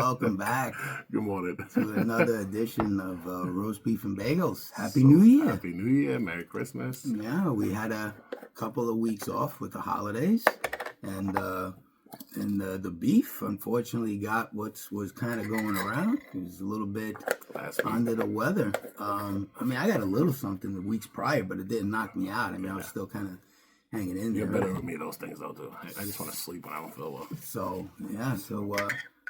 welcome back. Good morning. To another edition of Roast Beef and Bagels. Happy New Year. Happy New Year. Merry Christmas. Yeah, we had a couple of weeks off with the holidays. And the beef, unfortunately, got what was kind of going around. It was a little bit under the weather. I got a little something the weeks prior, but it didn't knock me out. I was still kind of hanging in there. You're better with me those things, though, too. I just want to sleep when I don't feel well. So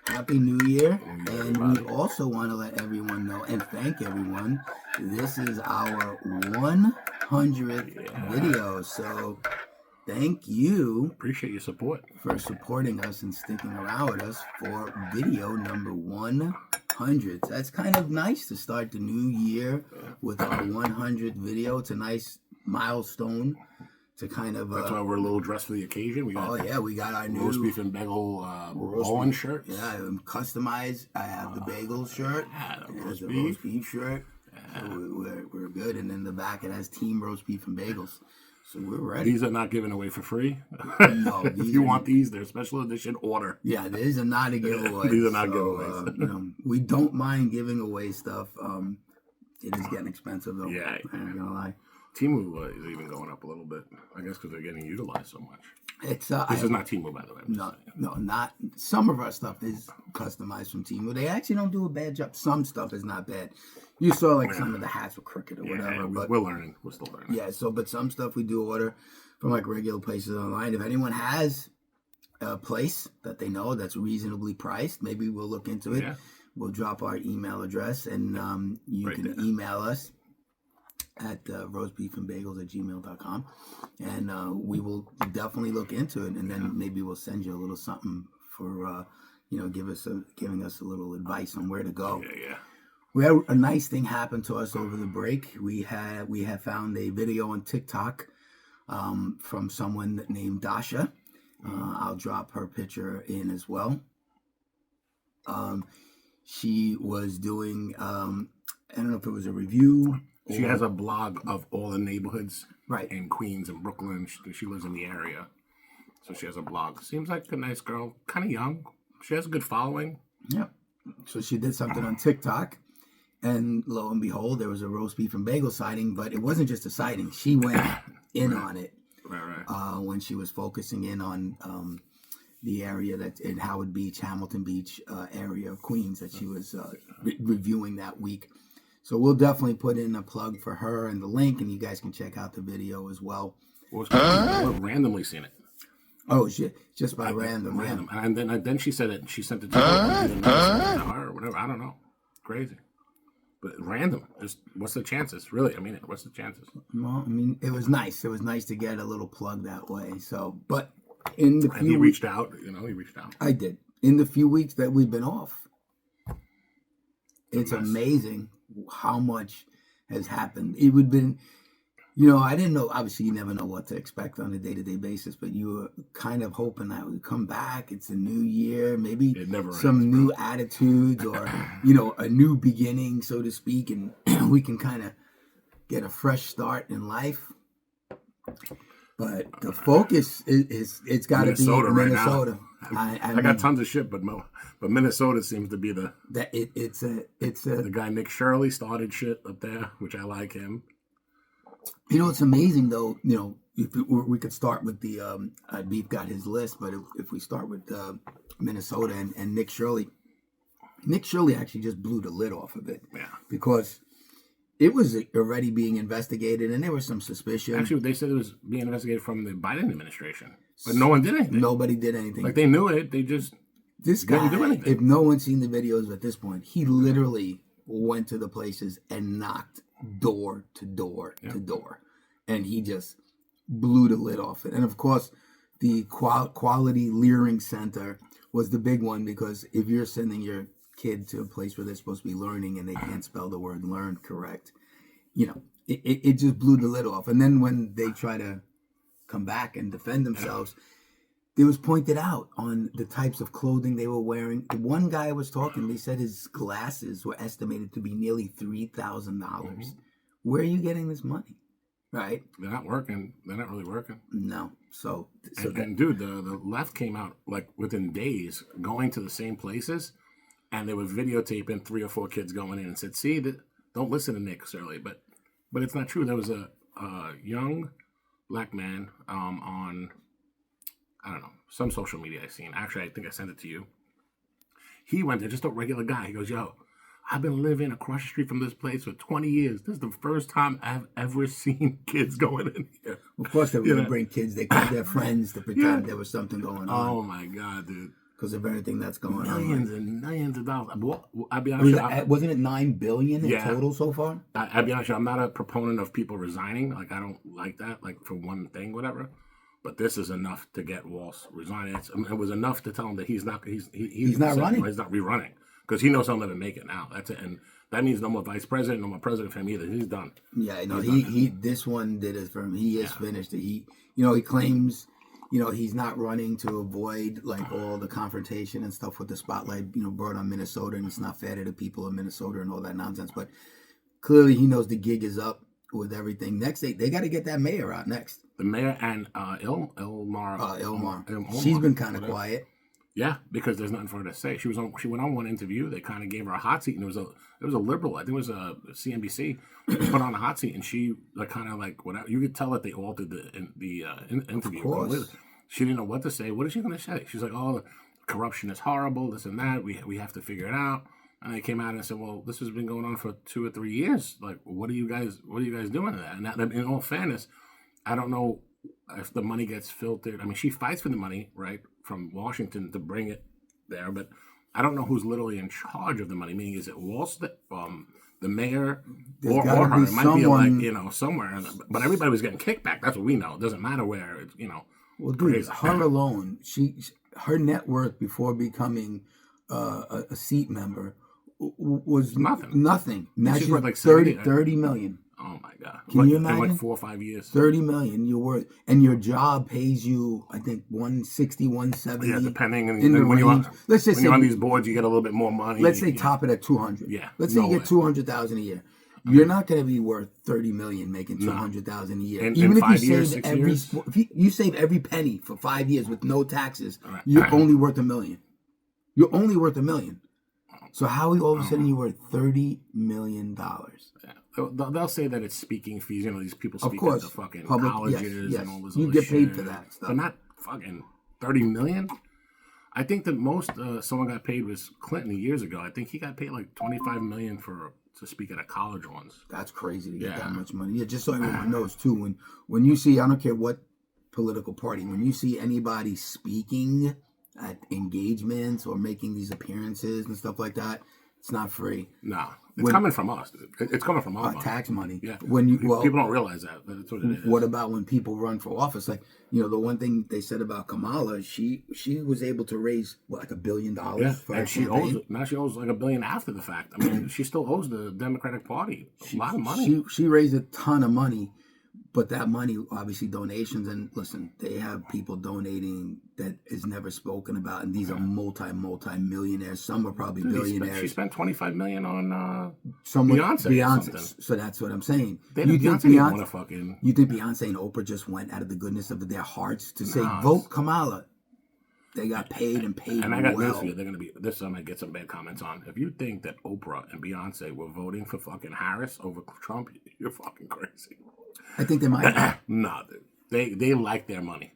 Happy New Year. And we also want to let everyone know and thank everyone. This is our 100th video. So thank you. Appreciate your support. For supporting us and sticking around with us for video number 100. That's kind of nice to start the new year with our 100th video. It's a nice milestone. To kind of that's why we're a little dressed for the occasion. We got we got our new roast beef and bagel Bowen shirts. Yeah, customized. I have the bagel shirt. The roast beef shirt. Yeah. So we're good. And in the back it has Team Roast Beef and Bagels. So we're ready. These are not given away for free. No, if you want these, they're special edition order. Yeah, these are not a giveaway. These are not giveaways. We don't mind giving away stuff. It is getting expensive though. Yeah, I'm not gonna lie. Temu is even going up a little bit, I guess, because they're getting utilized so much. This is not Temu, by the way. No, not. Some of our stuff is customized from Temu. They actually don't do a bad job. Some stuff is not bad. You saw some of the hats were crooked or whatever. But we're learning. We're still learning. Yeah. But some stuff we do order from regular places online. If anyone has a place that they know that's reasonably priced, maybe we'll look into it. Yeah. We'll drop our email address and you can email us at roastbeefandbagels@gmail.com, and we will definitely look into it, and then maybe we'll send you a little something for giving us a little advice on where to go. Yeah. We had a nice thing happen to us over the break. We have found a video on TikTok from someone named Dasha. I'll drop her picture in as well. She was doing I don't know if it was a review. She has a blog of all the neighborhoods in Queens and Brooklyn. She lives in the area. So she has a blog. Seems like a nice girl. Kind of young. She has a good following. Yeah. So she did something on TikTok. And lo and behold, there was a roast beef and bagel sighting. But it wasn't just a sighting. She went in on it. Right. When she was focusing in on the area that's in Howard Beach, Hamilton Beach area of Queens that she was reviewing that week. So we'll definitely put in a plug for her and the link, and you guys can check out the video as well. I've randomly seen it. Oh shit! Just by random. And then she said it. She sent it to her or whatever. I don't know. Crazy, but random. Just what's the chances? Really? What's the chances? Well, it was nice. It was nice to get a little plug that way. So, but in the few he reached out. He reached out. I did. In the few weeks that we've been off, it's amazing how much has happened. It would have been, I didn't know, obviously you never know what to expect on a day-to-day basis, but you were kind of hoping that we'd come back. It's a new year, maybe some new attitudes or, a new beginning, so to speak, and we can kind of get a fresh start in life. But the focus it's got to be Minnesota. Right now. I got tons of shit, but Minnesota seems to be the guy Nick Shirley started shit up there, which I like him. It's amazing though. If we could start with the Beef got his list, but if we start with Minnesota and Nick Shirley actually just blew the lid off of it. Yeah, because it was already being investigated, and there was some suspicion. Actually, they said it was being investigated from the Biden administration, but no one did anything. Nobody did anything. Like they knew it, they just didn't do anything. If no one's seen the videos at this point, he literally went to the places and knocked door to door to door, and he just blew the lid off it. And of course, the Quality Learning Center was the big one, because if you're sending your kid to a place where they're supposed to be learning and they can't spell the word learn correct, it just blew the lid off. And then when they try to come back and defend themselves, it was pointed out on the types of clothing they were wearing. One guy was talking, they said his glasses were estimated to be nearly $3,000. Where are you getting this money? Right? They're not working. They're not really working. No. And dude, the left came out like within days, going to the same places and they were videotaping 3 or 4 kids going in and said, "See, don't listen to Nick Surly." But it's not true. There was a young black man on, I don't know, some social media I seen. Actually, I think I sent it to you. He went there, just a regular guy. He goes, "Yo, I've been living across the street from this place for 20 years. This is the first time I've ever seen kids going in here." Of course, they were going to bring kids. They called their friends to pretend there was something going on. Oh, my God, dude. Because of everything that's going on. Millions and millions of dollars. I'll be honest. Wasn't it $9 billion in total so far? I'll be honest. I'm not a proponent of people resigning. Like, I don't like that. Like, for one thing, whatever. But this is enough to get Walsh resigning. It was enough to tell him that he's not running. He's not rerunning because he knows he'll never make it now. That's it. And that means no more vice president, no more president for him either. He's done. Yeah, no, he this one did it for him. He is finished. He claims. He's not running to avoid like all the confrontation and stuff with the spotlight, brought on Minnesota, and it's not fair to the people of Minnesota and all that nonsense. But clearly, he knows the gig is up with everything. Next, they got to get that mayor out next. The mayor and Ilmar. She's been kind of quiet. Yeah, because there's nothing for her to say. She went on one interview. They kind of gave her a hot seat, and it was a liberal. I think it was a CNBC put on a hot seat, and she whatever. You could tell that they altered the interview. Of course. She didn't know what to say. What is she going to say? She's like, "Oh, corruption is horrible. This and that. We have to figure it out." And they came out and said, "Well, this has been going on for 2 or 3 years. Like, what are you guys doing to that?" And that, in all fairness, I don't know if the money gets filtered. I mean, she fights for the money, right, from Washington to bring it there, but I don't know who's literally in charge of the money. Meaning, is it Walsh, the mayor, or her? It might be like somewhere. But everybody was getting kickback. That's what we know. It doesn't matter where. It's Well, dude, her alone, her net worth before becoming a seat member was nothing. Now she's worth like 30 million. Oh my God! Can you imagine? In like 4 or 5 years, 30 million you're worth, and your job pays you, I think, 160, 170. Yeah, depending. In the range. Let's just say you're on these boards, you get a little bit more money. Let's say top it at 200. Yeah. Let's say you get 200,000 a year. You're not going to be worth 30 million making 200,000 a year. Even if you saved you save every penny for 5 years with no taxes, you're only worth $1 million. You're only worth $1 million. So how all of a sudden you're worth $30 million? Yeah. They'll say that it's speaking fees. These people speak at the fucking colleges and all this. You get paid for that stuff, but not fucking $30 million. I think the most someone got paid was Clinton years ago. I think he got paid like $25 million to speak at a college once. That's crazy to get that much money. Yeah, just so everyone knows too. When you see, I don't care what political party, when you see anybody speaking at engagements or making these appearances and stuff like that, it's not free. No, it's coming from us. It's coming from our money. Tax money. Yeah. People don't realize that. That's what it is. What about when people run for office? Like, the one thing they said about Kamala, she was able to raise like $1 billion. Yeah, and she owes like $1 billion after the fact. I mean, she still owes the Democratic Party a lot of money. She raised a ton of money. But that money, obviously, donations, and listen, they have people donating that is never spoken about, and these are multi-millionaires. Some are probably billionaires. She spent $25 million on Beyonce. So that's what I'm saying. You think Beyonce and Oprah just went out of the goodness of their hearts to say, vote Kamala? They got paid and paid and I got well. news for you. They're going to be, this I might get some bad comments on. If you think that Oprah and Beyonce were voting for fucking Harris over Trump, you're fucking crazy. I think they might. Nah, dude. They like their money.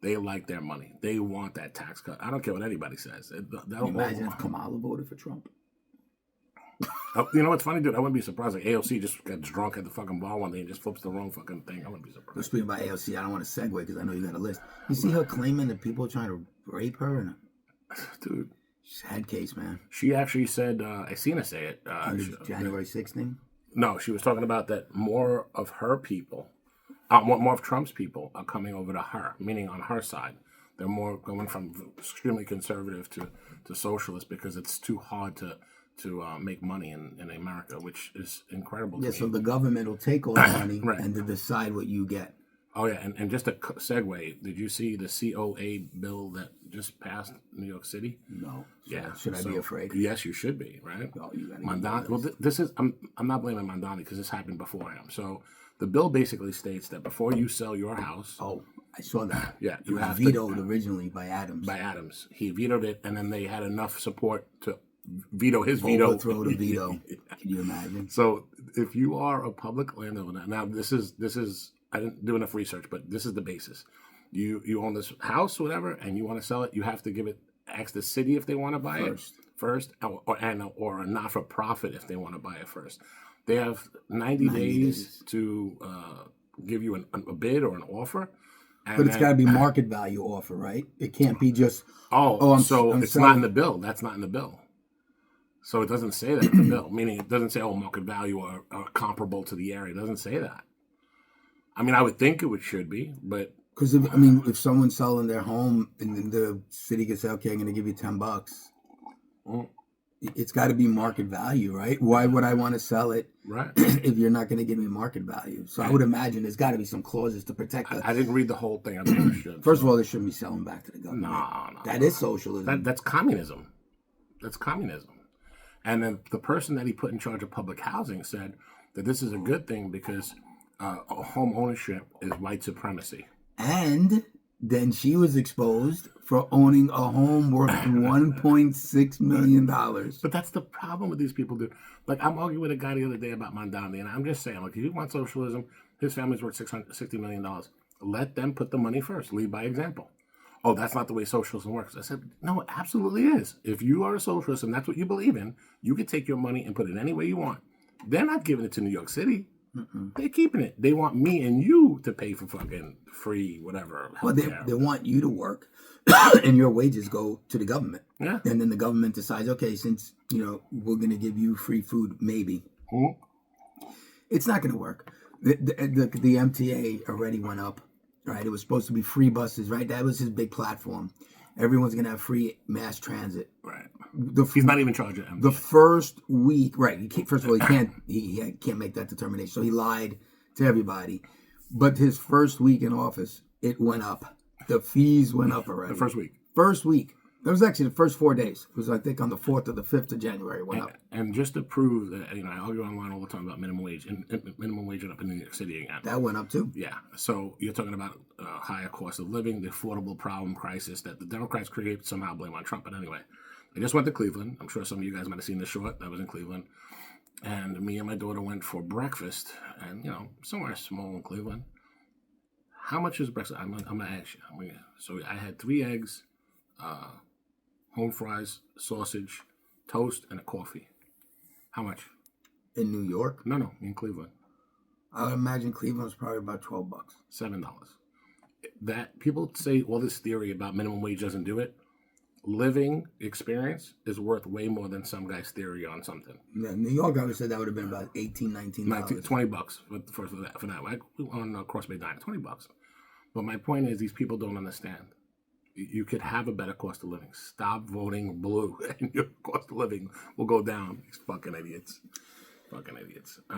They like their money. They want that tax cut. I don't care what anybody says. Imagine if Kamala voted for Trump. You know what's funny, dude? I wouldn't be surprised. Like AOC just gets drunk at the fucking bar one day and just flips the wrong fucking thing. I wouldn't be surprised. Speaking about AOC, I don't want to segue because I know you got a list. You see her claiming that people are trying to rape her? And dude. Head case, man. She actually said, I seen her say it. January 6th thing? No, she was talking about that more of her people, more of Trump's people are coming over to her, meaning on her side. They're more going from extremely conservative to socialist because it's too hard to make money in America, which is incredible to me. So the government will take all the money and to decide what you get. Oh, yeah, and just a segue, did you see the COA bill that just passed New York City? No. Yeah. Should I be afraid? Yes, you should be, right? Oh, you gotta Mandani. Well, this is, I'm not blaming Mandani because this happened before him. So the bill basically states that before you sell your house. Oh, I saw that. Yeah. You have vetoed originally by Adams. By Adams. He vetoed it, and then they had enough support to veto his veto. Overthrow the veto. Can you imagine? So if you are a public landowner, now this is I didn't do enough research, but this is the basis. You own this house, whatever, and you want to sell it, you have to ask the city if they want to buy it first, or a not-for-profit if they want to buy it first. They have 90 days to give you a bid or an offer. But it's got to be market value offer, right? It can't be just, it's not in the bill. That's not in the bill. So it doesn't say that in the bill, meaning it doesn't say, market value or comparable to the area. It doesn't say that. I mean, I would think it should be, but... Because, if someone's selling their home and then the city can say, okay, I'm going to give you $10, it's got to be market value, right? Why would I want to sell it if you're not going to give me market value? So I would imagine there's got to be some clauses to protect that. I didn't read the whole thing. I think I should. First of all, they shouldn't be selling back to the government. No. That is socialism. That's communism. That's communism. And then the person that he put in charge of public housing said that this is a good thing because home ownership is white supremacy. And then she was exposed for owning a home worth $1.6 million. But that's the problem with these people, dude. Like, I'm arguing with a guy the other day about Mandani, and I'm just saying, like, if you want socialism, his family's worth $60 million. Let them put the money first. Lead by example. Oh, that's not the way socialism works. I said, no, it absolutely is. If you are a socialist and that's what you believe in, you can take your money and put it any way you want. They're not giving it to New York City. They're keeping it. They want me and you to pay for fucking free whatever. Well, they want you to work and your wages go to the government. Yeah. And then the government decides, okay, since, we're going to give you free food, maybe. It's not going to work. The MTA already went up, right? It was supposed to be free buses, right? That was his big platform. Everyone's going to have free mass transit. Right. He's not even charging MTA. The first week, right? First of all, he can't make that determination. So he lied to everybody. But his first week in office, it went up. The fees went up already. The first week. First week. It was actually the first 4 days. It was, I think, on the 4th or the 5th of January it went up. And just to prove that, I argue online all the time about minimum wage. And minimum wage went up in New York City again. That went up too. Yeah. So you're talking about higher cost of living, the affordable problem crisis that the Democrats create, somehow blame on Trump. But anyway, I just went to Cleveland. I'm sure some of you guys might have seen the short. I was in Cleveland. And me and my daughter went for breakfast. And, somewhere small in Cleveland. How much is breakfast? I'm going to ask you. So I had 3 eggs, home fries, sausage, toast, and a coffee. How much? In New York? No, in Cleveland. I would imagine Cleveland was probably about $12. $7. That people say all this theory about minimum wage doesn't do it. Living experience is worth way more than some guy's theory on something. Yeah, New York, I would say that would have been about $18, $19. $20 for that. Like, on Cross Bay Diner, $20. But my point is, these people don't understand. You could have a better cost of living. Stop voting blue, and your cost of living will go down. These fucking idiots.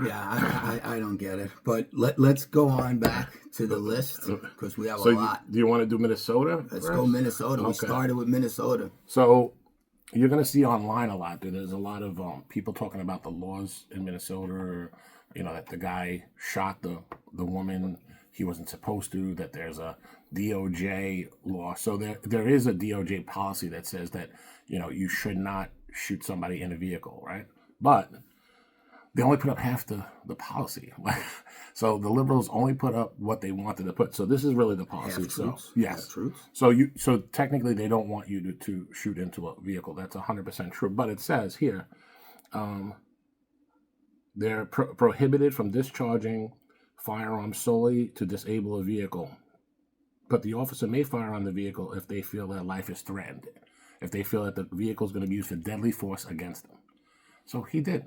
Yeah, I don't get it. But let's go on back to the list because we have a lot. Do you want to do Minnesota? Let's go Minnesota. Okay. We started with Minnesota. So you're going to see online a lot that there's a lot of people talking about the laws in Minnesota, or, that the guy shot the woman he wasn't supposed to, that there's a DOJ law. So there is a DOJ policy that says that, you should not shoot somebody in a vehicle, right? But they only put up half the policy. So the liberals only put up what they wanted to put. So this is really the policy. Yes. So technically they don't want you to shoot into a vehicle. That's 100% true. But it says here, they're prohibited from discharging firearms solely to disable a vehicle. But the officer may fire on the vehicle if they feel their life is threatened, if they feel that the vehicle is going to be used for deadly force against them. So he did.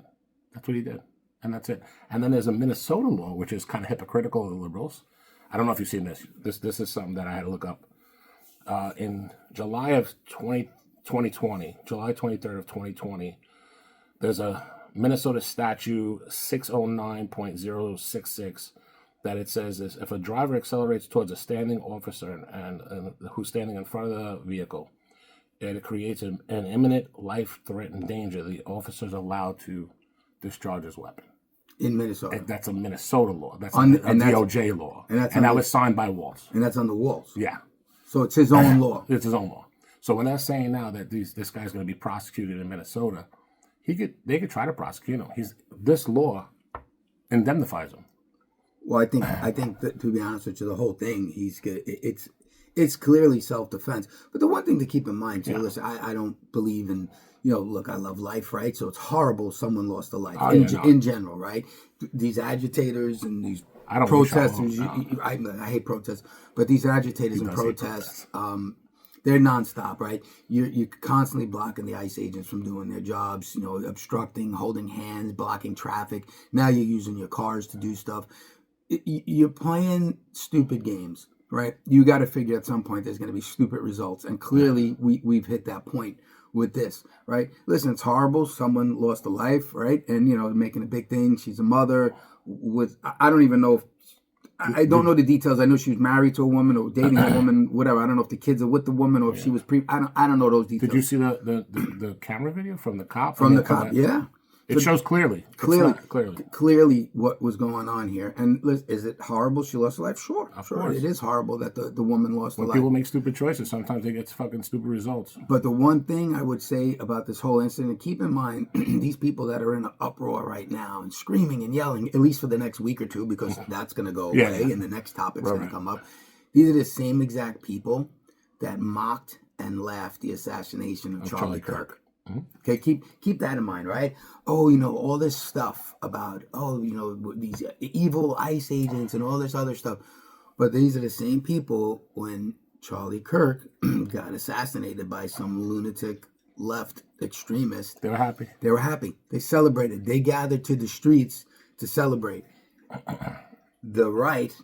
That's what he did. And that's it. And then there's a Minnesota law, which is kind of hypocritical of the liberals. I don't know if you've seen this. This is something that I had to look up. In July of 2020, July 23rd of 2020, there's a Minnesota statute 609.066 that it says is if a driver accelerates towards a standing officer and who's standing in front of the vehicle, and it creates an imminent life-threatening danger, the officer is allowed to discharge his weapon. In Minnesota. That's a Minnesota law. That's a DOJ law. And that was signed by Walz. And that's on the Walz. Yeah. So it's his own law. It's his own law. So when they're saying now that this guy's going to be prosecuted in Minnesota, they could try to prosecute him. This law indemnifies him. Well, I think that, to be honest with you, the whole thing, it's clearly self-defense. But the one thing to keep in mind too, listen, I don't believe in, look, I love life, right? So it's horrible someone lost a life in general, right? These agitators and these protesters, I hate protests, but these agitators and protests, they're nonstop, right? You're constantly blocking the ICE agents from doing their jobs, obstructing, holding hands, blocking traffic. Now you're using your cars to do stuff. You're playing stupid games, right? You got to figure at some point there's going to be stupid results. And clearly we've hit that point with this, right? Listen, it's horrible. Someone lost a life, right? And, making a big thing. She's a mother with, I don't even know if, I don't know the details. I know she was married to a woman or dating a woman, whatever. I don't know if the kids are with the woman or if she was I don't know those details. Did you see the camera video from the cop? From the cop, yeah. It shows clearly what was going on here. And is it horrible she lost her life? Sure. Of course. It is horrible that the woman lost her life. When people make stupid choices, sometimes they get fucking stupid results. But the one thing I would say about this whole incident, keep in mind, these people that are in an uproar right now and screaming and yelling, at least for the next week or two, because that's going to go away and the next topic's going to come up. These are the same exact people that mocked and laughed the assassination of Charlie Kirk. Okay, keep that in mind, right? Oh, all this stuff about, these evil ICE agents and all this other stuff. But these are the same people when Charlie Kirk got assassinated by some lunatic left extremist. They were happy. They celebrated. They gathered to the streets to celebrate. The right,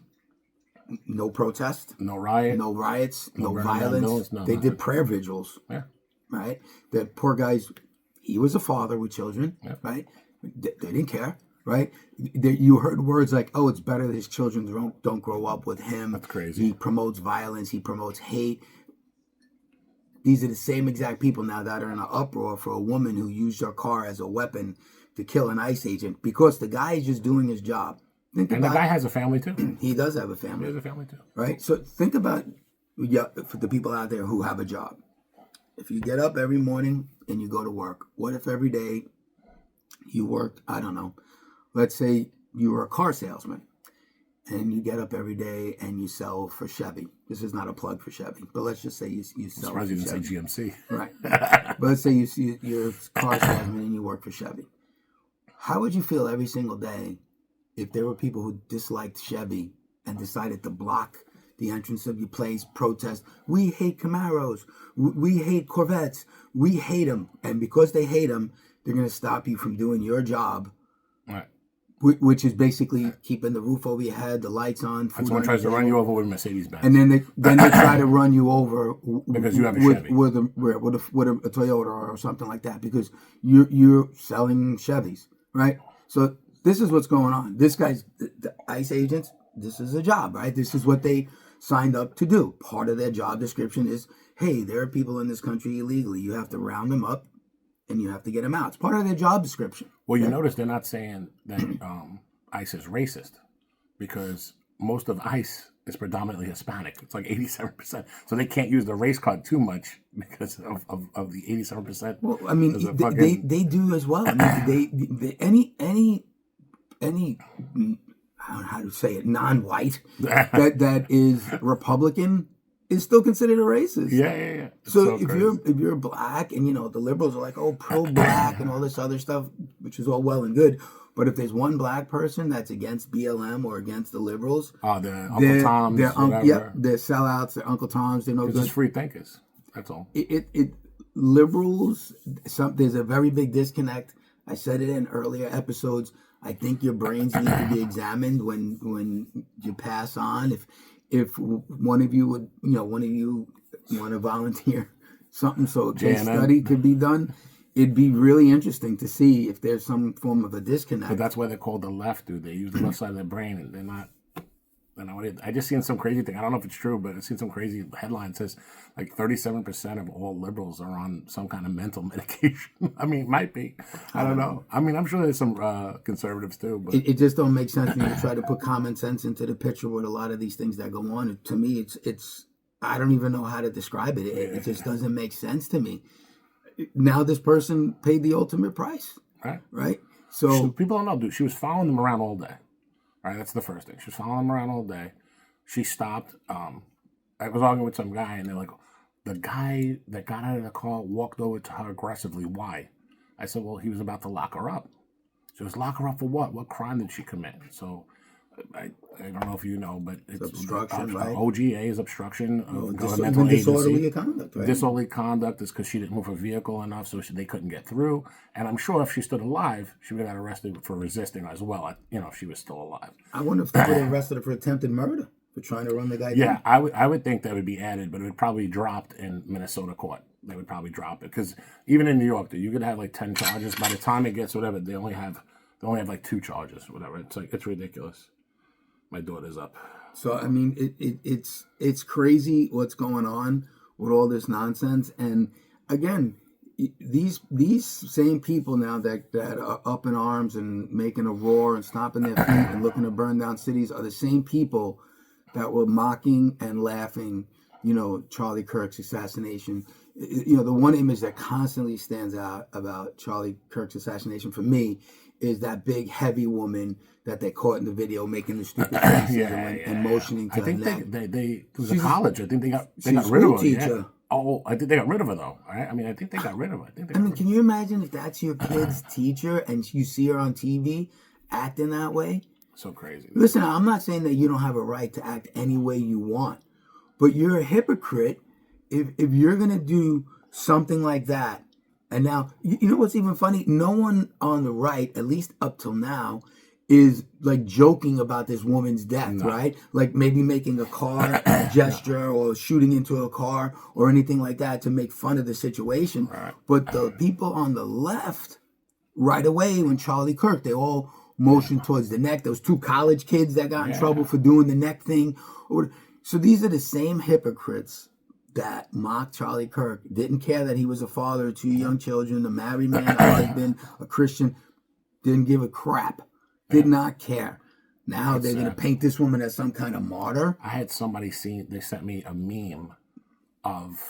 no protest. No riot. No riots. No violence. They did prayer vigils. Yeah. Right? The poor guys, he was a father with children, right? They didn't care, right? You heard words like, oh, it's better that his children don't grow up with him. That's crazy. He promotes violence. He promotes hate. These are the same exact people now that are in an uproar for a woman who used her car as a weapon to kill an ICE agent because the guy is just doing his job. The guy has a family too. He does have a family. He has a family too. Right? So think about for the people out there who have a job. If you get up every morning and you go to work, what if every day you worked, I don't know, let's say you were a car salesman and you get up every day and you sell for Chevy. This is not a plug for Chevy, but let's just say you sell for Chevy. I'm surprised you didn't say GMC. Right. But let's say you're a car salesman and you work for Chevy. How would you feel every single day if there were people who disliked Chevy and decided to block the entrance of your place, protest? We hate Camaros. We hate Corvettes. We hate them. And because they hate them, they're going to stop you from doing your job, right? Which is basically keeping the roof over your head, the lights on. Someone tries to run you over with a Mercedes-Benz. And then they try to run you over because you have a Chevy. With a Toyota or something like that because you're selling Chevys, right? So this is what's going on. This guy's, the ICE agents, this is a job, right? This is what they signed up to do. Part of their job description is, hey, there are people in this country illegally. You have to round them up and you have to get them out. It's part of their job description. Well, you notice they're not saying that ICE is racist because most of ICE is predominantly Hispanic. It's like 87%. So they can't use the race card too much because of the 87%. Well, I mean, they do as well. I mean, they any I don't know how to say it, non-white that is Republican is still considered a racist. Yeah. So if you're black and the liberals are like, oh, pro-black and all this other stuff, which is all well and good, but if there's one black person that's against BLM or against the liberals, they're Uncle Toms, they're sellouts, they're Uncle Toms, they're no good. They're just free thinkers. That's all. Liberals. There's a very big disconnect. I said it in earlier episodes. I think your brains need to be examined when you pass on. If one of you would, want to volunteer something so a case study could be done, it'd be really interesting to see if there's some form of a disconnect. But that's why they're called the left, dude. They use the left side of their brain, and they're not. I just seen some crazy thing. I don't know if it's true, but I seen some crazy headline that says like 37% of all liberals are on some kind of mental medication. I mean, it might be. I don't know. I mean, I'm sure there's some conservatives too, but it just don't make sense when you try to put common sense into the picture with a lot of these things that go on. To me, I don't even know how to describe it. It just doesn't make sense to me. Now this person paid the ultimate price, right? So people don't know, dude. She was following them around all day. Right, that's the first thing. She was following them around all day. She stopped. I was arguing with some guy, and they're like, the guy that got out of the car walked over to her aggressively. Why? I said, well, he was about to lock her up. She was lock her up for what? What crime did she commit? So I don't know if you know, but it's obstruction, right? OGA is obstruction of governmental agency. Disorderly conduct, right? Disorderly conduct is because she didn't move her vehicle enough, so they couldn't get through. And I'm sure if she stood alive, she would have got arrested for resisting as well. If she was still alive. I wonder if they would have arrested her for attempted murder for trying to run the guy down. Yeah, I would think that would be added, but it would probably be dropped in Minnesota court. They would probably drop it because even in New York, you could have like 10 charges. By the time it gets whatever, they only have like 2 charges, whatever. It's ridiculous. My daughter's up. So I mean, it's crazy what's going on with all this nonsense. And again, these same people now that are up in arms and making a roar and stomping their feet and looking to burn down cities are the same people that were mocking and laughing, Charlie Kirk's assassination. The one image that constantly stands out about Charlie Kirk's assassination for me is that big, heavy woman that they caught in the video making the stupid faces and motioning to I think her they it was a college. I think they got rid of her. Yeah. Oh, I think they got rid of her though. Right? I mean, I think they got rid of her. Can you imagine if that's your kid's teacher and you see her on TV acting that way? So crazy. Listen, I'm not saying that you don't have a right to act any way you want, but you're a hypocrite if you're gonna do something like that. And now, you know what's even funny? No one on the right, at least up till now, is like joking about this woman's death, right? Like maybe making a car gesture or shooting into a car or anything like that to make fun of the situation. Right. But the people on the left, right away when Charlie Kirk, they all motioned towards the neck. Those 2 college kids that got in trouble for doing the neck thing. So these are the same hypocrites that mocked Charlie Kirk, didn't care that he was a father of 2 young children, a married man, a husband, a Christian, didn't give a crap, did not care. Now they're going to paint this woman as some kind of martyr. I had somebody they sent me a meme of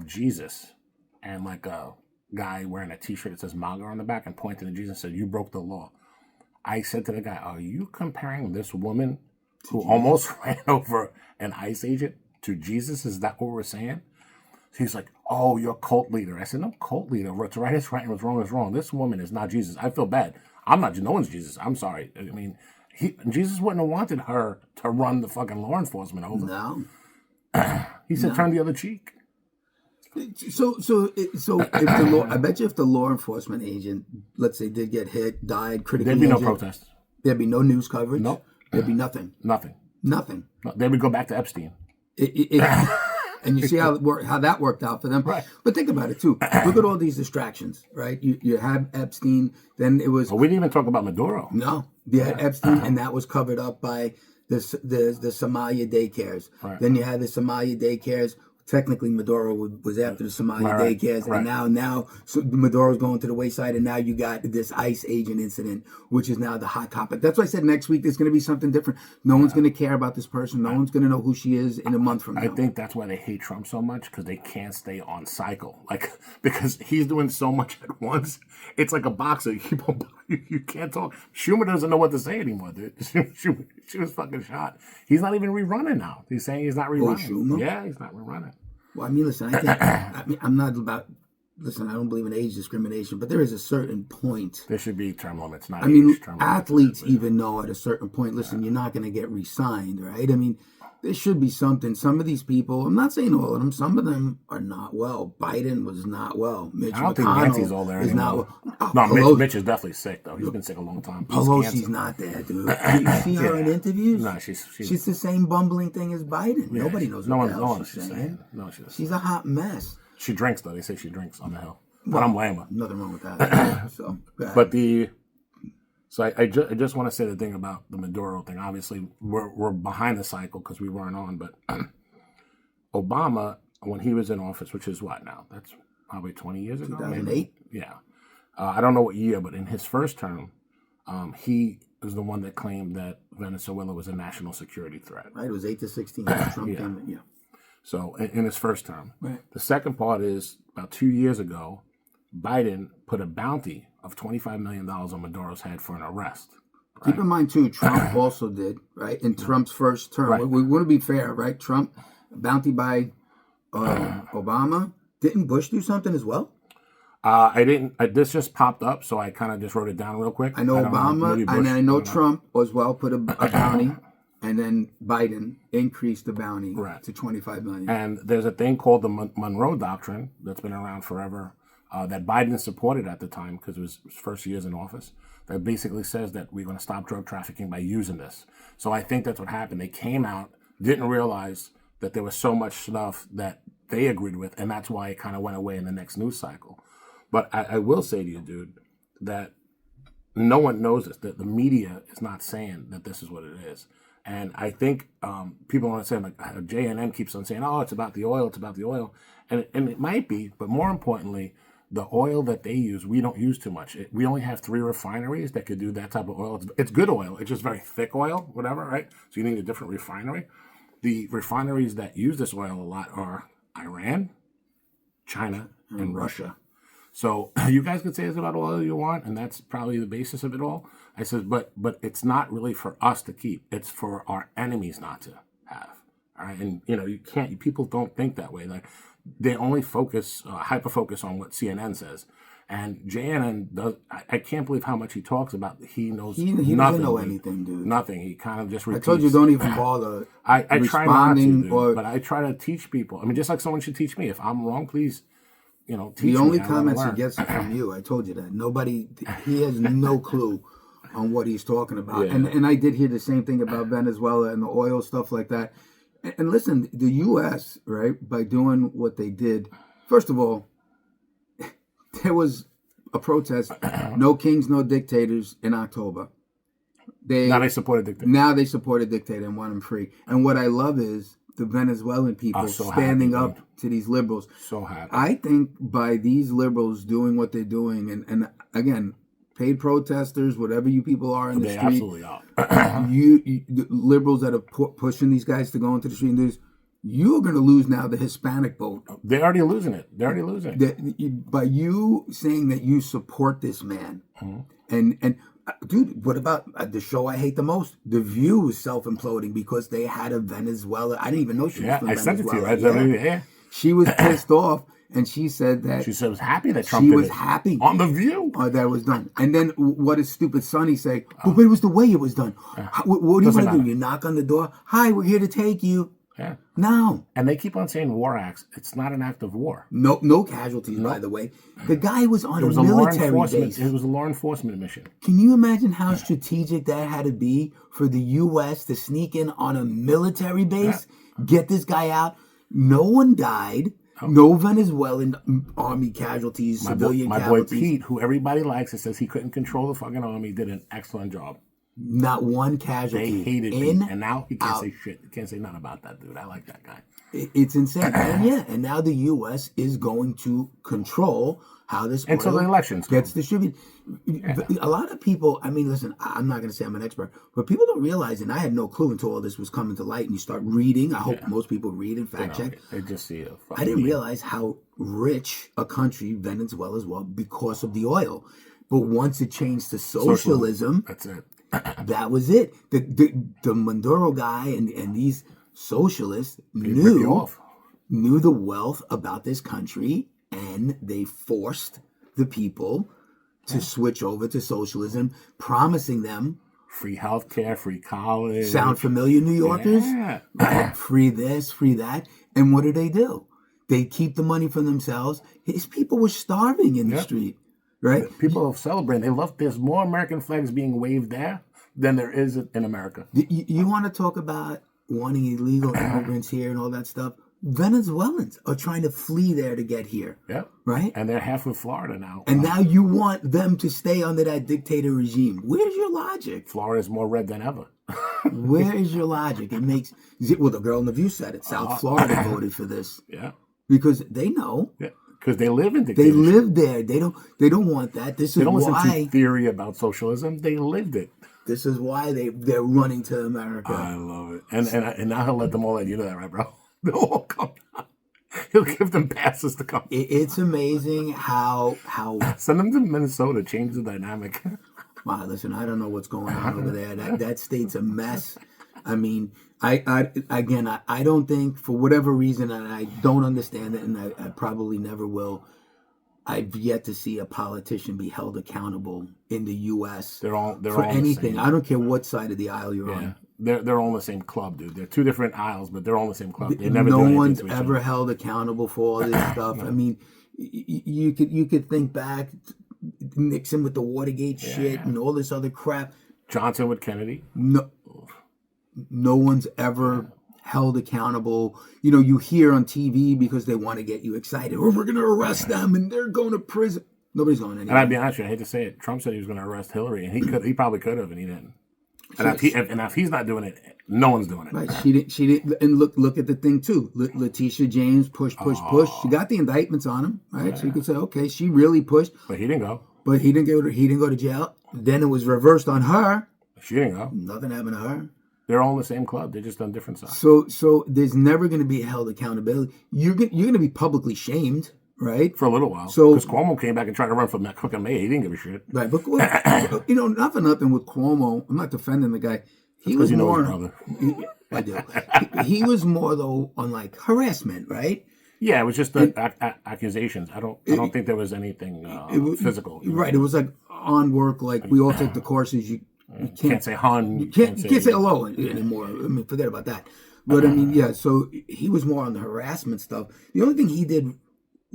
Jesus and like a guy wearing a t-shirt that says MAGA on the back and pointing to Jesus and said, "You broke the law." I said to the guy, "Are you comparing this woman who almost ran over an ICE agent to Jesus? Is that what we're saying?" He's like, "Oh, you're a cult leader." I said, "No, cult leader. What's right is right and what's wrong is wrong. This woman is not Jesus. I feel bad. I'm not. No one's Jesus. I'm sorry. I mean, Jesus wouldn't have wanted her to run the fucking law enforcement over." No. He said, "Turn the other cheek." So if the law, I bet you if the law enforcement agent, let's say, did get hit, died, critically there'd be injured, no protests. There'd be no news coverage. Nope. There'd be nothing. Nothing. No, they would go back to Epstein. And you see how that worked out for them. Right. But think about it too. Look at all these distractions, right? You have Epstein. Then it was. Well, we didn't even talk about Maduro. No, you had Epstein, and that was covered up by the Somalia daycares. Right. Then you had the Somalia daycares. Technically, Maduro was after the Somalia daycares, and now so Maduro's going to the wayside, and now you got this ICE agent incident, which is now the hot topic. That's why I said next week there's going to be something different. No one's going to care about this person. No one's going to know who she is in a month from now. I think that's why they hate Trump so much, because they can't stay on cycle. Like, because he's doing so much at once. It's like a boxer. You can't talk. Schumer doesn't know what to say anymore, dude. She was fucking shot. He's not even rerunning now. He's saying he's not rerunning. Schumer? Yeah, he's not rerunning. Well, I mean, listen, I'm not about. Listen, I don't believe in age discrimination, but there is a certain point. There should be term limits, not I mean, age term athletes limits. even know at a certain point, listen, you're not going to get re-signed, right? I mean, there should be something. Some of these people, I'm not saying all of them, some of them are not well. Biden was not well. Mitch I don't McConnell think Nancy's all there is anymore. not well. No, Mitch is definitely sick, though. He's been sick a long time. Pelosi's not there, dude. You see her in interviews? No, she's the same bumbling thing as Biden. Yeah, Nobody knows what the hell she's saying. saying. No, she doesn't. She's a hot mess. She drinks, though. They say she drinks on the Hill. But I'm lame. Nothing wrong with that. I just want to say the thing about the Maduro thing. Obviously, we're behind the cycle because we weren't on. But Obama, when he was in office, which is what now? That's probably 20 years ago. 2008. Yeah, I don't know what year, but in his first term, he was the one that claimed that Venezuela was a national security threat. Right. It was 8-16. Trump came in. Yeah. So in his first term. Right. The second part is about 2 years ago, Biden put a bounty of $25 million on Maduro's head for an arrest. Right? Keep in mind, too, Trump also did, right? In Trump's first term. Right. We want to be fair, right? Trump, bounty by Obama. Didn't Bush do something as well? I didn't. This just popped up, so I kind of just wrote it down real quick. I know Obama, and I know Trump as well put a bounty, and then Biden increased the bounty to $25 million. And there's a thing called the Monroe Doctrine that's been around forever, that Biden supported at the time because it was his first years in office, that basically says that we're going to stop drug trafficking by using this. So I think that's what happened. They came out, didn't realize that there was so much stuff that they agreed with, and that's why it kind of went away in the next news cycle. But I will say to you, dude, that no one knows this, that the media is not saying that this is what it is. And I think people want to say, like, J&N keeps on saying, oh, it's about the oil, it's about the oil. And it might be, but more importantly, the oil that they use, we don't use too much. We only have 3 refineries that could do that type of oil. It's good oil. It's just very thick oil, whatever, right? So you need a different refinery. The refineries that use this oil a lot are Iran, China, and Russia. So you guys could say it's about oil you want, and that's probably the basis of it all. I said, but it's not really for us to keep. It's for our enemies not to have. All right, and you can't. People don't think that way. Like they only hyper focus on what CNN says, and JNN does. I can't believe how much he talks about. He knows he nothing. Doesn't know anything, dude. Nothing. He kind of just repeats. I told you, don't even bother. I try not to, dude, or, but I try to teach people. I mean, just like someone should teach me. If I'm wrong, please. Teach the only me. comments he gets are from you. I told you that. Nobody, he has no clue on what he's talking about. Yeah. And I did hear the same thing about Venezuela and the oil, stuff like that. And listen, the U.S., right, by doing what they did, first of all, there was a protest, no kings, no dictators in October. Now they support a dictator. Now they support a dictator and want him free. And what I love is the Venezuelan people standing up to these liberals. So happy. I think by these liberals doing what they're doing, and again, paid protesters, whatever you people are in the street. They absolutely are. The liberals that are pushing these guys to go into the street and do this, you're going to lose now the Hispanic vote. They're already losing it. By you saying that you support this man, and dude, what about the show I hate the most? The View is self-imploding because they had a Venezuela. I didn't even know she was from Venezuela. I sent it to you. Right? She was pissed off, and she said that she was happy that Trump did it. Happy on The View that was done. And then what does stupid Sonny say? But it was the way it was done. What do you want to do? You knock on the door. Hi, we're here to take you. Yeah. No. And they keep on saying war acts. It's not an act of war. No casualties, by the way. The guy was on a military base. It was a law enforcement mission. Can you imagine how strategic that had to be for the U.S. to sneak in on a military base, get this guy out? No one died. No Venezuelan army casualties, civilian casualties. My boy Pete, who everybody likes and says he couldn't control the fucking army, did an excellent job. Not one casualty. They hated Pete, and now he can't say shit. He can't say nothing about that dude. I like that guy. It's insane. And now the U.S. is going to control how this until the elections gets distributed. Yeah. A lot of people, I mean, listen, I'm not going to say I'm an expert, but people don't realize, and I had no clue until all this was coming to light, and you start reading. I hope most people read and fact check. They just see it. I didn't realize how rich a country Venezuela was because of the oil. But once it changed to socialism, that's it. That was it. The Maduro guy and these socialists knew the wealth about this country, and they forced the people to switch over to socialism, promising them free healthcare, free college. Sound familiar, New Yorkers? Yeah. Free this, free that. And what do? They keep the money for themselves. His people were starving in the street. Right? People are celebrating. They love. There's more American flags being waved there than there is in America. You want to talk about wanting illegal immigrants here and all that stuff? Venezuelans are trying to flee there to get here. Yep. Right? And they're half of Florida now. And now you want them to stay under that dictator regime. Where's your logic? Florida's more red than ever. Where is your logic? It makes... Well, the girl in The View said it. South Florida voted for this. Yeah. Because they know... Yeah. Because they live in dictatorship. They live there. They don't want that. This is why... They don't listen to theory about socialism. They lived it. This is why they're running to America. I love it. And now he'll let them all let you know that, right, bro? They'll all come down. He'll give them passes to come. It's amazing how Send them to Minnesota. Change the dynamic. wow. Listen, I don't know what's going on over there. That state's a mess. I mean, I don't think, for whatever reason, and I don't understand it, and I probably never will. I've yet to see a politician be held accountable in the U.S. They're all anything. I don't care what side of the aisle you're on. They're all in the same club, dude. They're two different aisles, but they're all in the same club. They never no do anything one's to each ever other. held accountable for all this stuff. I mean, you could think back, Nixon with the Watergate shit and all this other crap. Johnson with Kennedy. No one's ever held accountable. You know, you hear on TV because they want to get you excited. Or we're going to arrest them and they're going to prison. Nobody's going anywhere. And I'd be honest with you, I hate to say it, Trump said he was going to arrest Hillary, and he probably could have, and he didn't. And if he's not doing it, no one's doing it. Right? She didn't. And look at the thing too. Letitia James push. She got the indictments on him, right? Yeah. So you could say, okay, she really pushed. But he didn't go. But he didn't go to jail. Then it was reversed on her. She didn't go. Nothing happened to her. They're all in the same club. They're just on different sides. So there's never going to be held accountability. You're going to be publicly shamed, right? For a little while. So because Cuomo came back and tried to run for fucking mayor. He didn't give a shit. Right, but not for nothing with Cuomo. I'm not defending the guy. He was more. His brother. I do. He was more though on like harassment, right? Yeah, it was just the accusations. I don't think there was anything physical. Right. It was like on work. Like we all take the courses. You can't say hun. You can't say hello anymore. I mean, forget about that. But I mean, yeah. So he was more on the harassment stuff. The only thing he did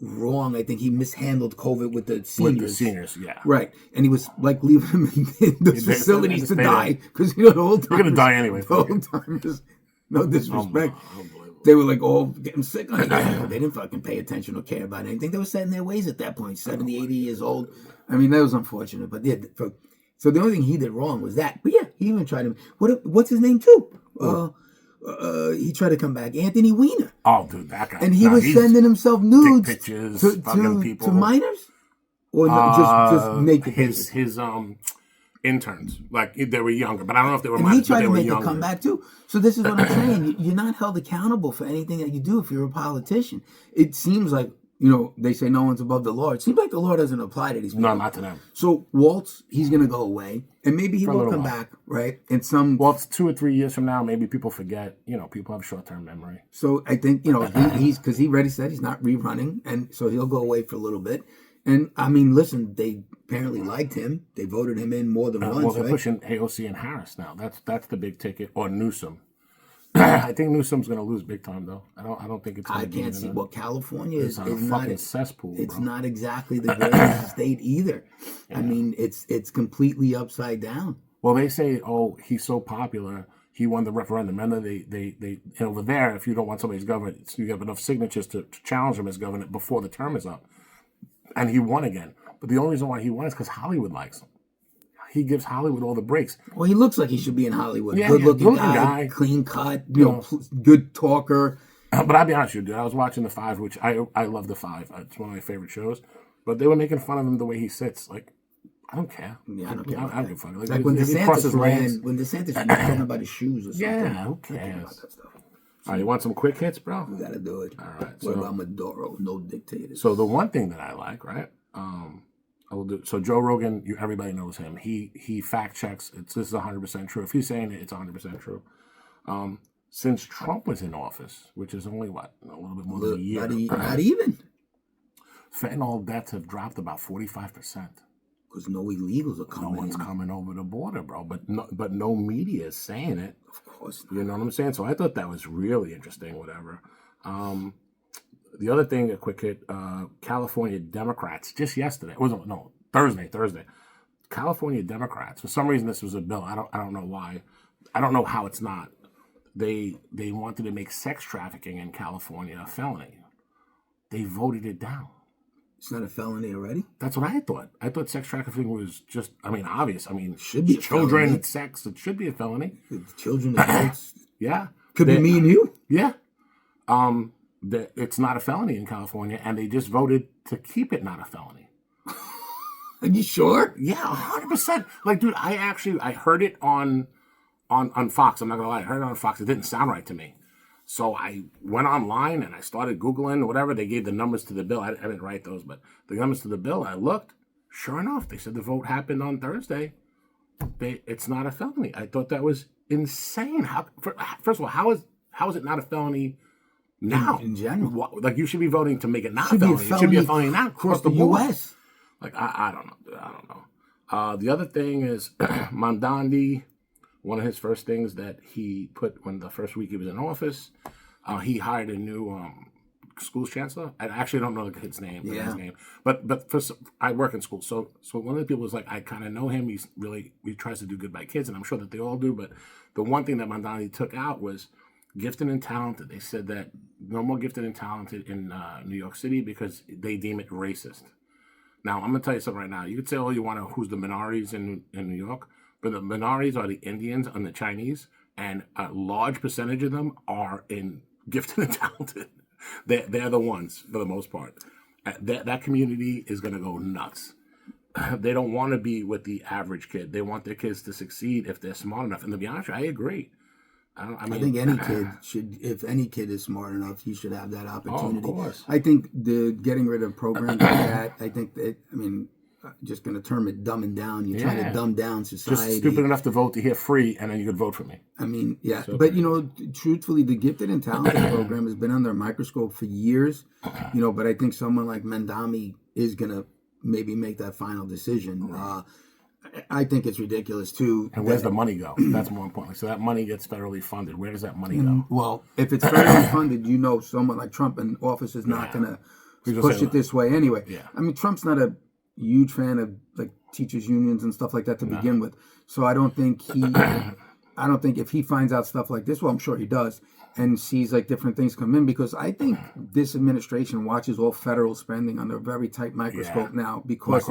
wrong, I think he mishandled COVID with the seniors. Yeah. Right. And he was like leaving them in those facilities to die because the old timers. You're gonna die anyway. The old timers. No disrespect. They were like all getting sick on it. They didn't fucking pay attention or care about anything. They were set in their ways at that point, 70, 80 years old. I mean, that was unfortunate. But yeah, so the only thing he did wrong was that. But yeah, he even tried to. What's his name too? He tried to come back, Anthony Weiner. Oh, dude, that guy. And he was sending himself nudes pictures, to minors, or just naked his interns, like they were younger, but I don't know if they were. And minors, he tried to make younger. a comeback too. So this is what I'm saying. You're not held accountable for anything that you do if you're a politician. It seems like, they say no one's above the law. It seems like the law doesn't apply to these people. No, not to them. So Waltz, he's going to go away, and maybe he will come back, right? And Waltz 2 or 3 years from now, maybe people forget. People have short-term memory. So I think he's because he already said he's not rerunning, and so he'll go away for a little bit. And I mean, listen, they apparently liked him. They voted him in more than once. Well, they're pushing AOC and Harris now. That's the big ticket, or Newsom. I think Newsom's going to lose big time, though. I don't think it's. I can't see. Well, California is not a cesspool. It's not exactly the greatest state either. Yeah. I mean, it's completely upside down. Well, they say, oh, he's so popular, he won the referendum. Remember, they over there, if you don't want somebody's government, you have enough signatures to challenge him as governor before the term is up, and he won again. But the only reason why he won is because Hollywood likes him. He gives Hollywood all the breaks. Well, he looks like he should be in Hollywood. Yeah, good-looking guy, clean cut, good talker. But I'll be honest with you, dude. I was watching The Five, which I love The Five. It's one of my favorite shows. But they were making fun of him the way he sits. Like, I don't care. Yeah, I don't care. I don't give a fuck. Like when DeSantis ran talking about his shoes or something. Yeah, who cares? All right, you want some quick hits, bro? We got to do it. All right. What about Maduro? No dictators. So the one thing that I like, right? I will do. So Joe Rogan, everybody knows him. He fact checks. This is 100% true. If he's saying it, it's 100% true. Since Trump was in office, which is only a little bit more than a year, not even. Fentanyl deaths have dropped about 45%. Because no illegals are coming. No one's coming over the border, bro. But no media is saying it. Of course not. You know what I'm saying? So I thought that was really interesting. Whatever. The other thing, a quick hit, California Democrats, just yesterday, Thursday, California Democrats, for some reason this was a bill, I don't know why, I don't know how it's not, they wanted to make sex trafficking in California a felony. They voted it down. It's not a felony already? That's what I thought. I thought sex trafficking was just, obvious. Should be children, felony. It's sex, it should be a felony. Children, adults. Yeah. Could be me and you. Yeah. It's not a felony in California, and they just voted to keep it not a felony. Are you sure? Yeah, 100%. Like, dude, I heard it on Fox. I'm not gonna lie, I heard it on Fox. It didn't sound right to me. So I went online and I started Googling whatever. They gave the numbers to the bill. I didn't write those, but the numbers to the bill, I looked. Sure enough, they said the vote happened on Thursday. It's not a felony. I thought that was insane. First of all, how is it not a felony now? In general. Like, you should be voting to make it not a felony. It should be a felony now across the board. U.S. Like, I don't know. I don't know. The other thing is Mandandi. One of his first things that he put when the first week he was in office, he hired a new school chancellor. I actually don't know the kid's name, his name. But I work in school, so one of the people was like, I kind of know him. He tries to do good by kids, and I'm sure that they all do. But the one thing that Mandani took out was gifted and talented. They said that no more gifted and talented in New York City because they deem it racist. Now, I'm gonna tell you something right now. You could say all you want to who's the minorities in New York, but the minorities are the Indians and the Chinese, and a large percentage of them are in gifted and talented. They're the ones for the most part. That community is going to go nuts. They don't want to be with the average kid. They want their kids to succeed if they're smart enough. And to be honest, I agree. I think any kid should, if any kid is smart enough, he should have that opportunity. Oh, of course. I think getting rid of programs like that, I think that, just going to term it dumbing down. You're trying to dumb down society. Just stupid enough to vote to hear free, and then you could vote for me. So, but truthfully, the gifted and talented program has been under a microscope for years. But I think someone like Mandami is going to maybe make that final decision. Right. I think it's ridiculous too. And where's the money go? That's more important. So that money gets federally funded. Where does that money go? Well, if it's federally funded, someone like Trump in office is not going to push it this way anyway. Yeah. Trump's not a huge fan of like teachers unions and stuff like that to begin with. So I don't think if he finds out stuff like this, well, I'm sure he does, and sees like different things come in, because I think this administration watches all federal spending under a very tight microscope now because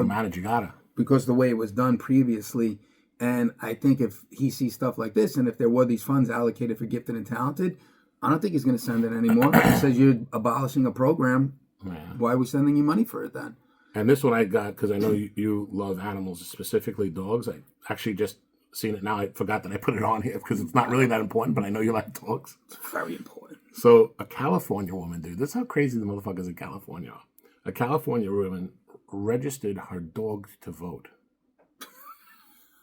because the way it was done previously. And I think if he sees stuff like this, and if there were these funds allocated for gifted and talented, I don't think he's going to send it anymore. He says you're abolishing a program. Why are we sending you money for it then? And this one I got because I know you love animals, specifically dogs. I actually just seen it now. I forgot that I put it on here because it's not really that important, but I know you like dogs. It's very important. So a California woman, dude, this is how crazy the motherfuckers in California are. A California woman registered her dog to vote.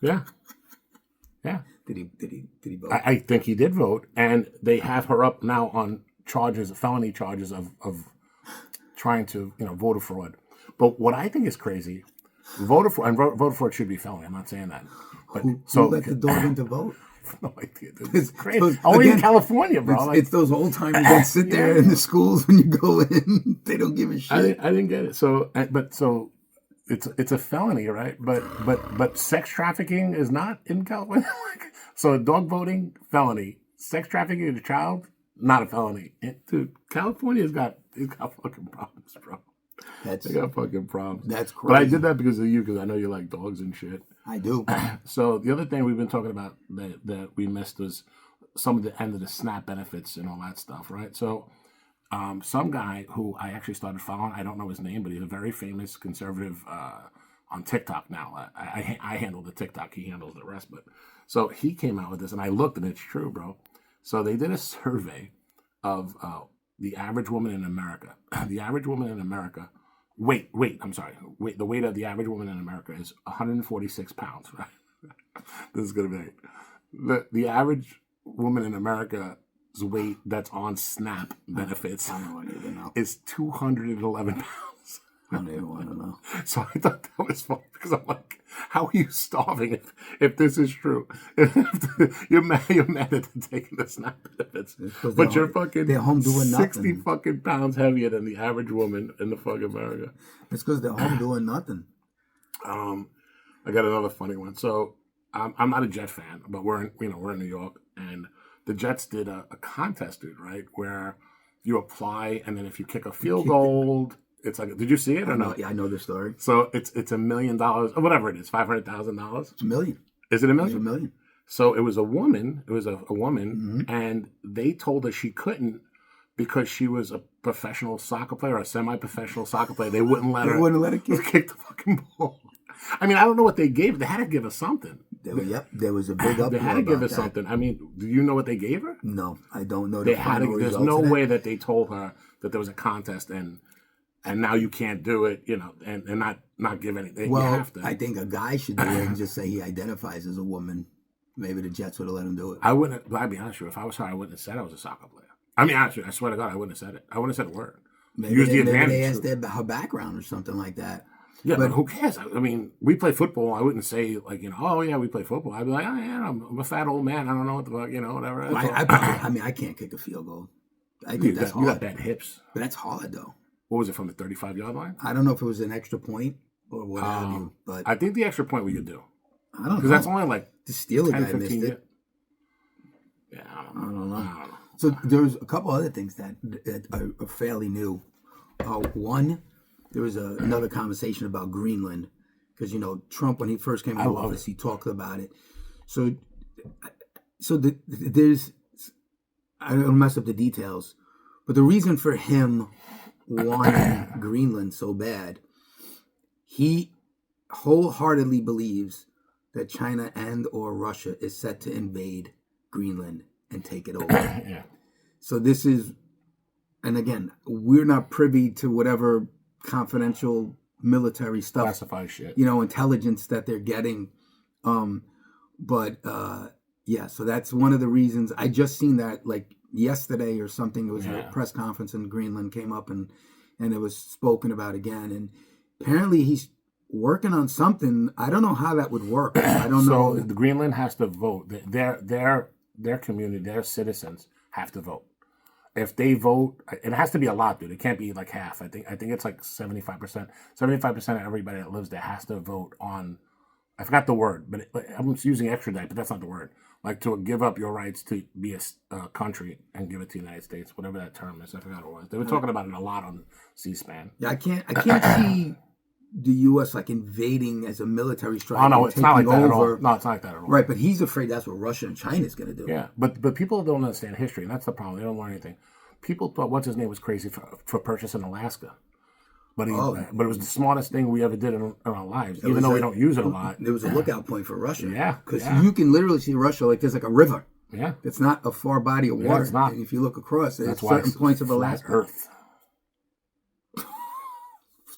Yeah. Did he vote? I think he did vote, and they have her up now on felony charges of trying to voter fraud. But what I think is crazy, voter fraud should be a felony. I'm not saying that. But who let the dog in to vote? No idea. It's crazy. Only in California, bro. It's those old timers that sit there in the schools when you go in. They don't give a shit. I didn't get it. So it's a felony, right? But sex trafficking is not in California. So dog voting, felony. Sex trafficking of a child, not a felony. Dude, California's got fucking problems, bro. They got fucking problems. That's crazy. But I did that because of you, because I know you like dogs and shit. I do. So the other thing we've been talking about that we missed was some of the end of the SNAP benefits and all that stuff, right? So some guy who I actually started following, I don't know his name, but he's a very famous conservative on TikTok now. I handle the TikTok, he handles the rest. But so he came out with this, and I looked, and it's true, bro. So they did a survey of the average woman in America. The average woman in America, the weight of the average woman in America is 146 pounds, right? This is going to be the average woman in America's weight that's on SNAP benefits is 211 pounds. I don't even want to know. So I thought that was funny because I'm like, how are you starving if this is true? You're mad at them taking the SNAP benefits, but you're they're home doing 60 nothing. Fucking pounds heavier than the average woman in the fucking America. It's because they're home doing nothing. I got another funny one. So I'm not a Jet fan, but we're in New York, and the Jets did a contest, dude, right? Where you apply, and then if you kick a field goal. It's like, did you see it or no? Yeah, I know the story. So it's $1 million or whatever it is, $500,000. It's $1 million. Is it $1 million? It's $1 million. So it was a woman. It was a woman, mm-hmm. and they told her she couldn't because she was a professional soccer player or a semi-professional soccer player. They wouldn't let her. They wouldn't let her kick the fucking ball. I mean, I don't know what they gave. They had to give us something. There was a big uproar. They had to give her that. something. I mean, do you know what they gave her? No, I don't know. They had to. There's no way that they told her that there was a contest and now you can't do it, and not give anything. Well, you have to. I think a guy should do it and just say he identifies as a woman. Maybe the Jets would have let him do it. I wouldn't. I'd be honest with you. If I was her, I wouldn't have said I was a soccer player. I mean, honestly, I swear to God, I wouldn't have said it. I wouldn't have said a word. Maybe they asked her background or something like that. Yeah, but who cares? I mean, we play football. I wouldn't say like, oh yeah, we play football. I'd be like, oh yeah, I'm a fat old man. I don't know what the fuck, whatever. I can't kick a field goal. I think that's hard. You got bad hips. But that's hard though. What was it, from the 35-yard line? I don't know if it was an extra point or what have you, but I think the extra point we could do. I don't know. Because that's only like the Steelers 10, guy 15 missed it. Yeah, I don't know. So there's a couple other things that are fairly new. One, there was another conversation about Greenland because Trump, when he first came into office, he talked about it. So there's, I don't mess up the details, but the reason for him wanting Greenland so bad, he wholeheartedly believes that China and or Russia is set to invade Greenland and take it over. Yeah. So this is, and again, we're not privy to whatever confidential military stuff, classified shit, intelligence that they're getting. So that's one of the reasons. I just seen that like yesterday or something. It was a press conference in Greenland came up and it was spoken about again. And apparently he's working on something. I don't know how that would work. I don't know. So Greenland has to vote. Their community, their citizens have to vote. If they vote, it has to be a lot, dude. It can't be like half. I think it's like 75%. 75% of everybody that lives there has to vote on. I forgot the word, but I'm using extradite, but that's not the word. Like to give up your rights to be a country and give it to the United States, whatever that term is. I forgot what it was. They were talking about it a lot on C-SPAN. Yeah, I can't see the U.S. like invading as a military strike. Oh no, it's not like that at all. No, it's not like that at all. Right, but he's afraid that's what Russia and China is going to do. Yeah, but people don't understand history, and that's the problem. They don't learn anything. People thought what's his name was crazy for purchasing Alaska, but it was the smartest thing we ever did in our lives. Even though we don't use it a lot, there was a lookout point for Russia. Yeah, because you can literally see Russia like there's like a river. Yeah, it's not a far body of water. It's not. And if you look across, there's certain points of Alaska. Earth.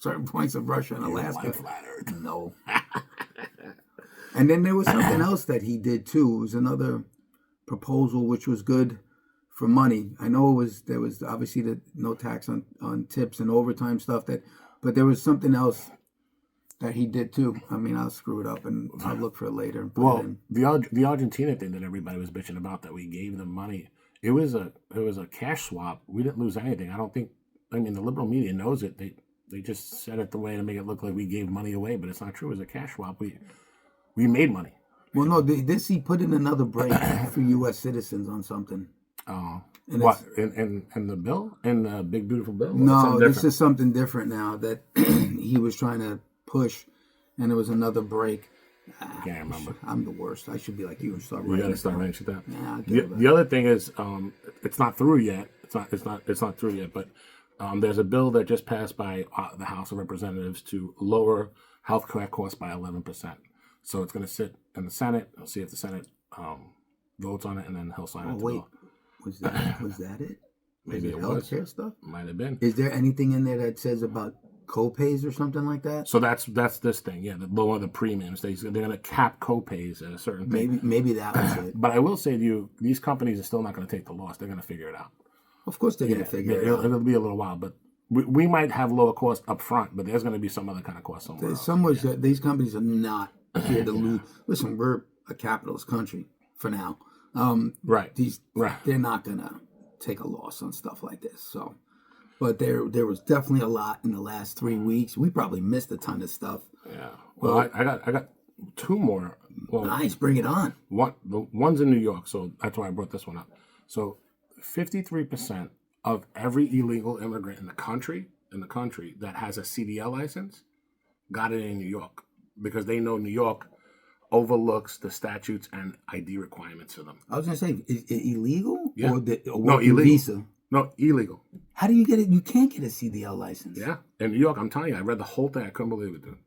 Certain points of Russia and Alaska. Like flat Earth. No. And then there was something else that he did too. It was another proposal which was good for money. I know there was obviously no tax on tips and overtime stuff but there was something else that he did too. I mean, I'll screw it up and I'll look for it later. Well, the Argentina thing that everybody was bitching about, that we gave them money, it was a cash swap. We didn't lose anything. I mean, the liberal media knows it. They just said it the way to make it look like we gave money away, but it's not true. It was a cash swap. We made money. Well, no, he put in another break for U.S. citizens on something. Oh, what in the bill, in the big beautiful bill? No, this is something different now that he was trying to push, and there was another break. I can't remember. I'm the worst. I should be like you and start writing. You got to start writing shit down. Yeah, the other thing is, it's not through yet. It's not through yet, but. There's a bill that just passed by the House of Representatives to lower health care costs by 11%. So it's going to sit in the Senate. We'll see if the Senate votes on it, and then he'll sign it. Wait, was that it? Maybe it was. Healthcare stuff? Might have been. Is there anything in there that says about co-pays or something like that? So that's this thing. Yeah, the lower the premiums. They're going to cap co-pays at a certain thing. Maybe that was it. But I will say to you, these companies are still not going to take the loss. They're going to figure it out. Of course they're going to figure it out. It'll be a little while, but we might have lower cost up front, but there's going to be some other kind of cost somewhere else. These companies are not here to lose. Listen, we're a capitalist country for now. Right. They're not going to take a loss on stuff like this. So, but there was definitely a lot in the last 3 weeks. We probably missed a ton of stuff. Yeah. Well, I got two more. Well, nice. Bring it on. The one's in New York, so that's why I brought this one up. So 53% of every illegal immigrant in the country that has a CDL license got it in New York because they know New York overlooks the statutes and ID requirements for them. I was going to say, is it illegal? Yeah. Or no, illegal. Visa? No, illegal. How do you get it? You can't get a CDL license. Yeah. In New York, I'm telling you, I read the whole thing. I couldn't believe it, dude.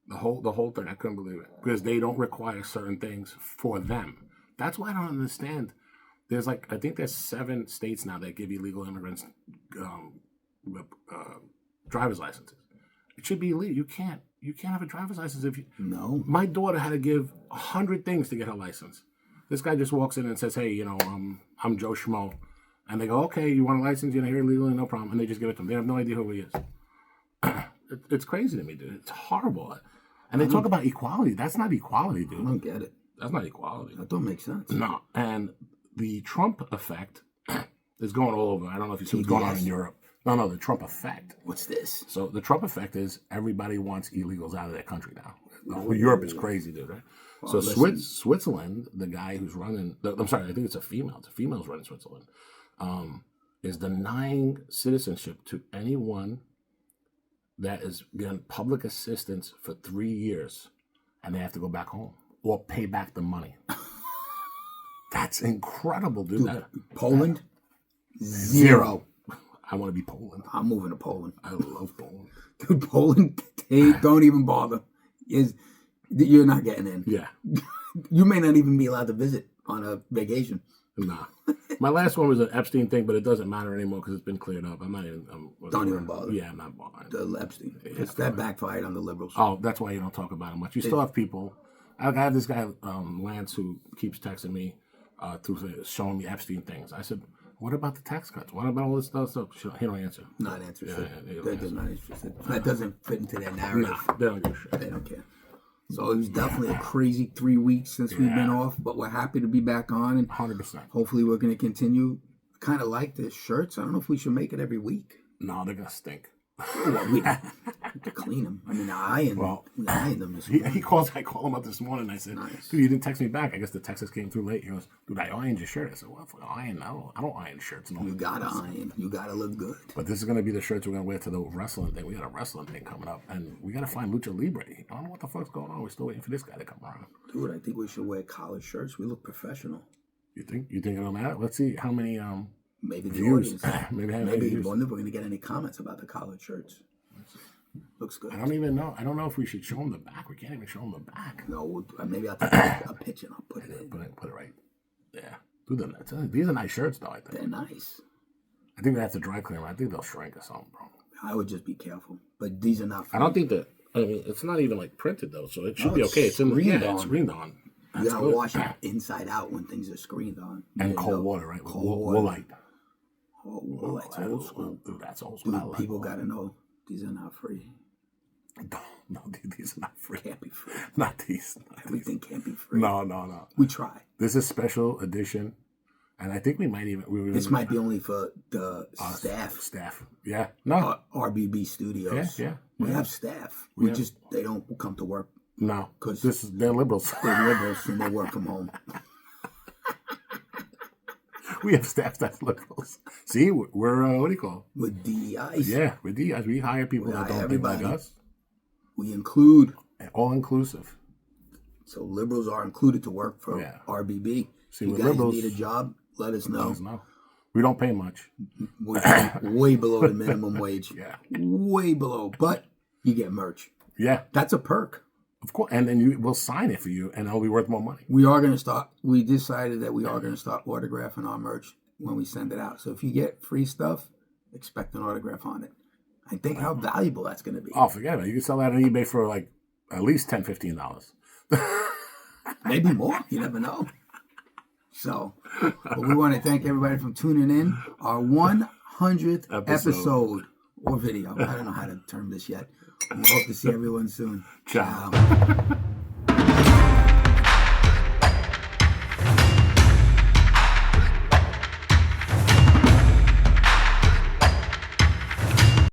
The whole thing, I couldn't believe it. Because they don't require certain things for them. That's why I don't understand. There's I think there's 7 states now that give illegal immigrants driver's licenses. It should be illegal. You can't have a driver's license if you. No. My daughter had to give 100 things to get her license. This guy just walks in and says, "Hey, I'm Joe Schmo," and they go, "Okay, you want a license? You're here legally, no problem." And they just give it to him. They have no idea who he is. It's crazy to me, dude. It's horrible. And they talk about equality. That's not equality, dude. I don't get it. That's not equality. That don't make sense. No. And the Trump effect is going all over. I don't know if you see what's going on in Europe. No, the Trump effect. What's this? So the Trump effect is everybody wants illegals out of their country now. Europe is crazy, dude, right? So Switzerland, the guy who's running, I'm sorry, I think it's a female. It's a female who's running Switzerland, is denying citizenship to anyone that is getting public assistance for 3 years, and they have to go back home or pay back the money. That's incredible, dude. Poland, 0. I want to be Poland. I'm moving to Poland. I love Poland. Dude, Poland, they don't even bother. You're not getting in. Yeah. You may not even be allowed to visit on a vacation. Nah. My last one was an Epstein thing, but it doesn't matter anymore because it's been cleared up. I'm not even. Don't even bother. Yeah, I'm not bothering. The Epstein. That backfired on the liberals. Oh, that's why you don't talk about it much. You still have people. I have this guy, Lance, who keeps texting me through showing me Epstein things. I said, "What about the tax cuts? What about all this stuff?" He don't answer. Not interested. They're just not interested. That doesn't fit into their narrative. No, they don't give a shit. They don't care. So it was definitely a crazy 3 weeks since we've been off, but we're happy to be back on, and 100%. hopefully we're going to continue. Kind of like the shirts. I don't know if we should make it every week. No, they're gonna stink. Well, we have to clean them. I mean, we ironed them this morning. I called him up this morning. I said, Nice. "Dude, you didn't text me back. I guess the text came through late." He goes, "Dude, I ironed your shirt." I said, "Well, iron? I don't iron shirts." No. You gotta iron. You gotta look good. But this is gonna be the shirts we're gonna wear to the wrestling thing. We got a wrestling thing coming up, and we gotta find Lucha Libre. I don't know what the fuck's going on. We're still waiting for this guy to come around. Dude, I think we should wear collared shirts. We look professional. You think it'll matter? Let's see how many maybe the views. audience. maybe wonder if we're gonna get any comments about the collared shirts. Looks good. I don't even know. I don't know if we should show them the back. We can't even show them the back. No, maybe I'll take a picture and I'll put it in. Put it right there. These are nice shirts, though, I think. They're nice. I think we have to dry clean them. I think they'll shrink or something, bro. I would just be careful. But these are not free. I don't think that. I mean, it's not even printed, though, so it should be okay. It's screened on. It's screened on. You gotta wash it inside out when things are screened on. And cold water, right? Cold Woolite. Oh, Woolite's old school. Dude, that's old school. Dude, people gotta know these are not free. No, these are not free. Can't be free. Not these. Everything can't be free. No. We try. This is special edition, and I think we might even. This might be only for the staff. Staff. Yeah. No. RBB Studios. Yeah. We have staff. They don't come to work. No, because they're liberals. They're liberals and they work from home. We have staff that's liberals. See, we're what do you call? With DEIs. Yeah, with DEIs. We hire people that don't think like us. We include all inclusive. So liberals are included to work for RBB. See, you guys liberals need a job, let us know. We don't pay much. Way below the minimum wage. Yeah. Way below. But you get merch. Yeah. That's a perk. Of course. And then we'll sign it for you and it'll be worth more money. We decided that we are going to start autographing our merch when we send it out. So if you get free stuff, expect an autograph on it. I think how valuable that's going to be. Oh, forget it. You can sell that on eBay for like at least $10, $15. Maybe more. You never know. So, but we want to thank everybody for tuning in. Our 100th episode or video. I don't know how to term this yet. We hope to see everyone soon. Ciao.